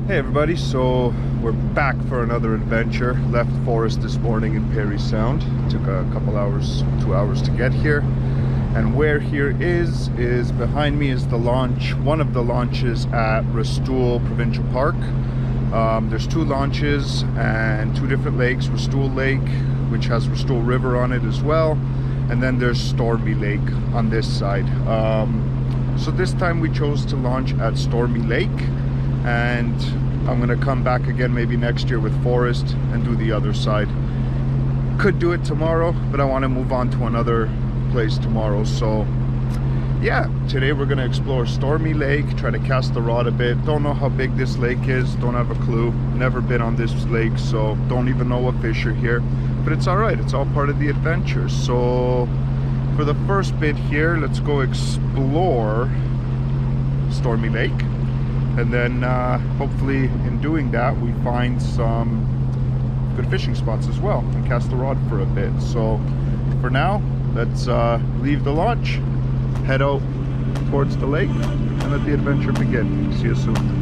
Hey everybody, so we're back for another adventure. Left Forest this morning in Perry Sound. Took a couple hours, 2 hours to get here. And where here is behind me is the launch, one of the launches at Restoule Provincial Park. There's two launches and two different lakes. Restoule Lake, which has Restoule River on it as well. And then there's Stormy Lake on this side. So this time we chose to launch at Stormy Lake. And I'm gonna come back again maybe next year with Forest and do the other side. Could do it tomorrow, but I want to move on to another place tomorrow. So yeah, today we're gonna explore Stormy Lake, try to cast the rod a bit. Don't know how big this lake is, don't have a clue. Never been on this lake, so don't even know what fish are here. But it's all right, it's all part of the adventure. So for the first bit here, let's go explore Stormy Lake. And then hopefully in doing that we find some good fishing spots as well and cast the rod for a bit. So for now, let's leave the launch, head out towards the lake, and let the adventure begin. See you soon.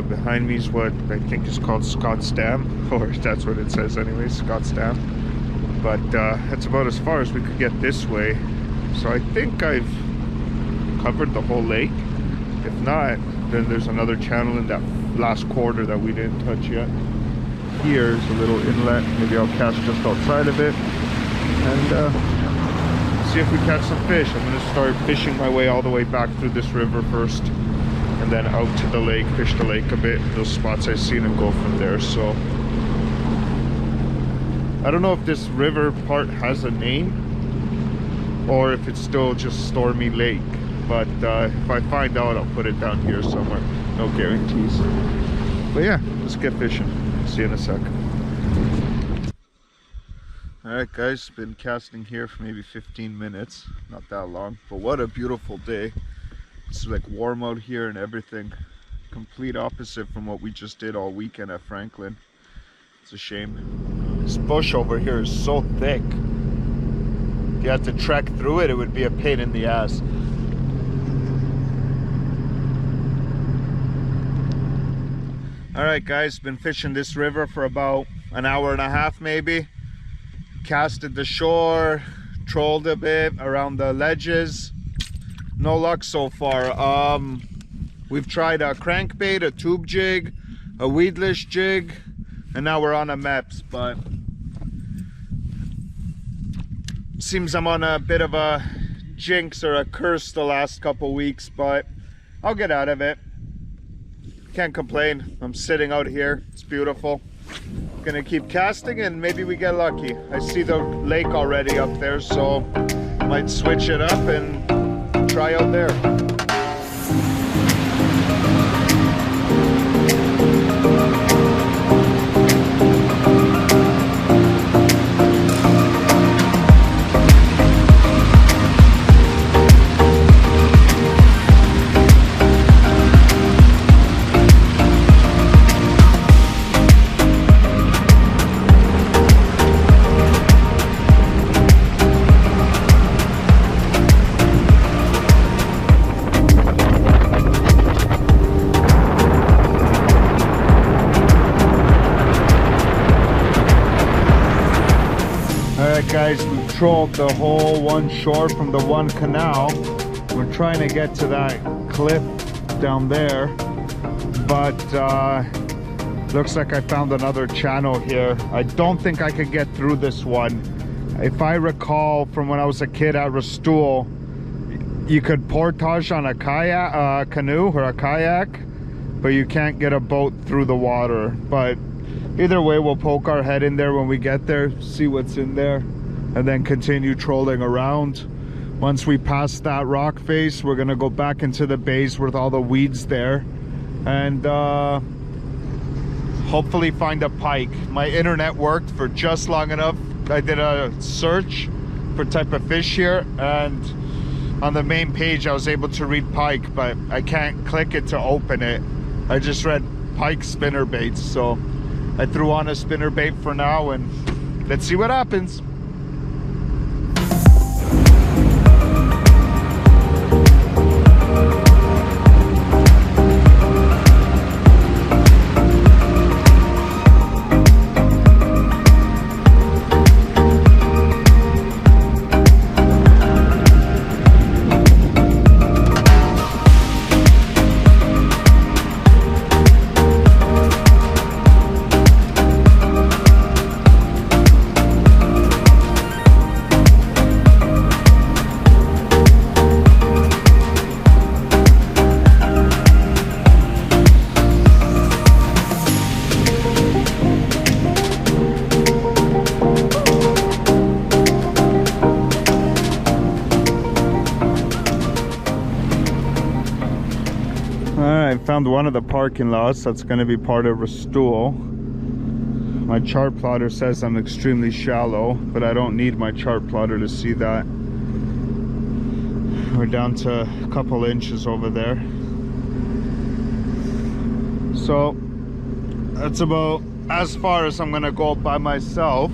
Behind me is what I think is called Scott's Dam, or that's what it says anyway, Scott's Dam. But that's about as far as we could get this way. So I think I've covered the whole lake. If not, then there's another channel in that last quarter that we didn't touch yet. here is a little inlet. Maybe I'll cast just outside of it and see if we catch some fish. I'm gonna start fishing my way all the way back through this river first, and then out to the lake, fish the lake a bit, those spots I've seen, and go from there. So I don't know if this river part has a name or if it's still just Stormy Lake, but if I find out, I'll put it down here somewhere. No guarantees. But yeah, let's get fishing. See you in a sec. Alright guys, been casting here for maybe 15 minutes, not that long, but what a beautiful day. It's like warm out here and everything. Complete opposite from what we just did all weekend at Franklin. It's a shame. This bush over here is so thick. If you had to trek through it, it would be a pain in the ass. Alright guys, been fishing this river for about an hour and a half maybe. Casted the shore, trolled a bit around the ledges. No luck so far. We've tried a crankbait, a tube jig, a weedless jig, and now we're on a MEPS, but seems I'm on a bit of a jinx or a curse the last couple weeks, but I'll get out of it. Can't complain. I'm sitting out here. It's beautiful. Gonna keep casting and maybe we get lucky. I see the lake already up there, so might switch it up and try out there. Guys, we've trolled the whole one shore from the one canal. We're trying to get to that cliff down there, but looks like I found another channel here. I don't think I could get through this one. If I recall from when I was a kid at Restoule, you could portage on a kayak, canoe or a kayak, but you can't get a boat through the water. But either way, we'll poke our head in there when we get there, see what's in there, and then continue trolling around. Once we pass that rock face, we're gonna go back into the bays with all the weeds there and hopefully find a pike. My internet worked for just long enough. I did a search for type of fish here, and on the main page I was able to read pike, but I can't click it to open it. I just read pike spinner baits, so I threw on a spinner bait for now and let's see what happens. Found one of the parking lots that's going to be part of Restoule. My chart plotter says I'm extremely shallow, but I don't need my chart plotter to see that. We're down to a couple inches over there. So that's about as far as I'm going to go by myself.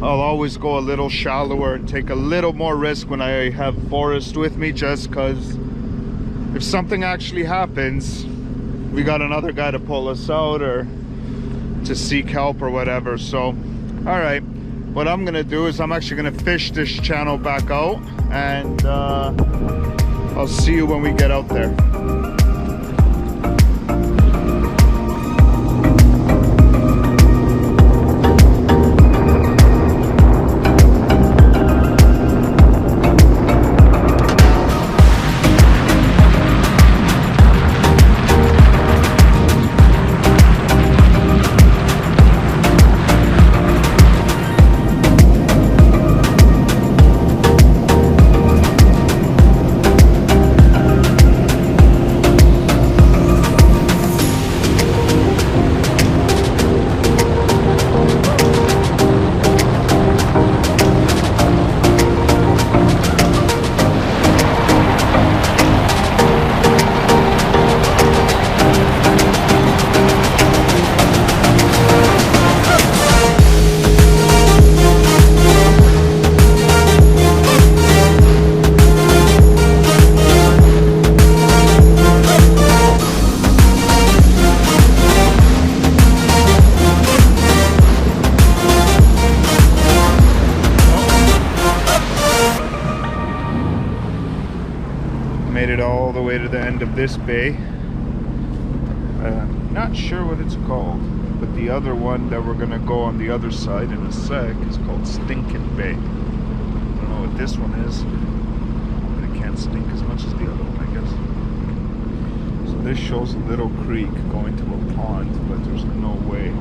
I'll always go a little shallower and take a little more risk when I have Forrest with me, just because if something actually happens, we got another guy to pull us out or to seek help or whatever. So, all right, what I'm gonna do is I'm actually gonna fish this channel back out, and I'll see you when we get out there. it all the way to the end of this bay. Not sure what it's called, but the other one that we're gonna go on the other side in a sec is called Stinking Bay. I don't know what this one is, but it can't stink as much as the other one, I guess. So this shows a little creek going to a pond, but there's no way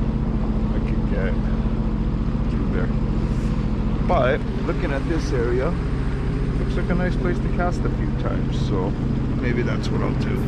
I could get through there. But looking at this area, looks like a nice place to cast a few times, so maybe that's what I'll do.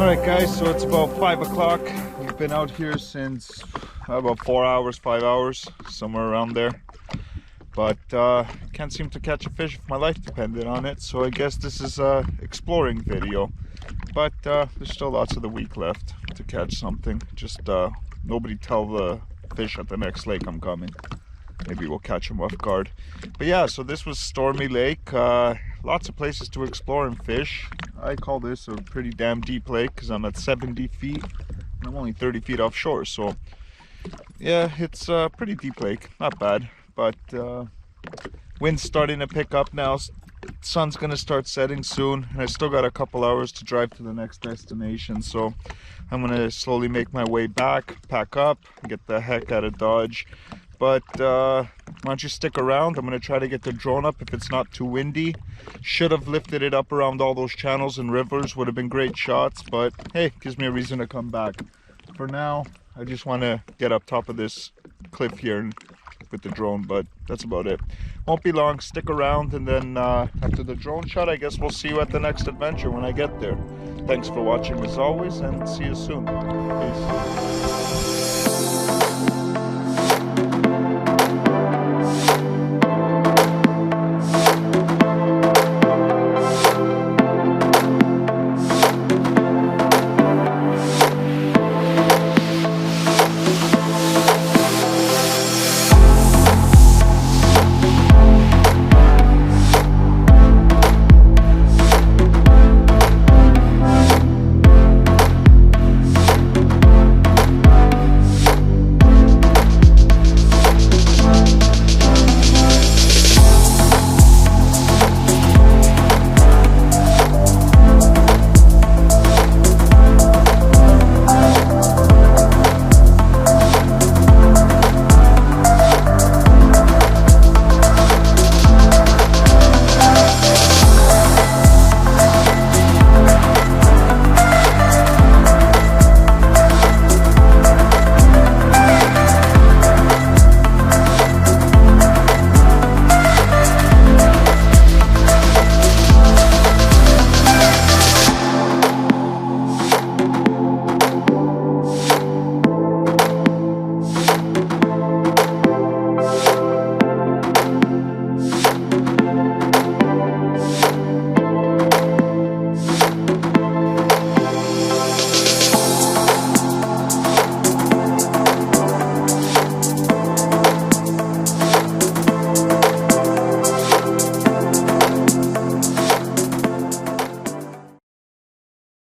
Alright guys, so it's about 5 o'clock. We've been out here since about 4 hours, 5 hours, somewhere around there. But can't seem to catch a fish if my life depended on it, so I guess this is a exploring video. But there's still lots of the week left to catch something. Just nobody tell the fish at the next lake I'm coming. Maybe we'll catch them off guard. But yeah, so this was Stormy Lake. Lots of places to explore and fish. I call this a pretty damn deep lake because I'm at 70 feet and I'm only 30 feet offshore. So yeah, it's a pretty deep lake. Not bad, but wind's starting to pick up now. Sun's gonna start setting soon, and I still got a couple hours to drive to the next destination. So I'm gonna slowly make my way back, pack up, get the heck out of Dodge. But why don't you stick around? I'm going to try to get the drone up if it's not too windy. Should have lifted it up around all those channels and rivers. Would have been great shots. But hey, gives me a reason to come back. For now, I just want to get up top of this cliff here with the drone. But that's about it. Won't be long. Stick around. And then after the drone shot, I guess we'll see you at the next adventure when I get there. Thanks for watching as always. And see you soon. Peace.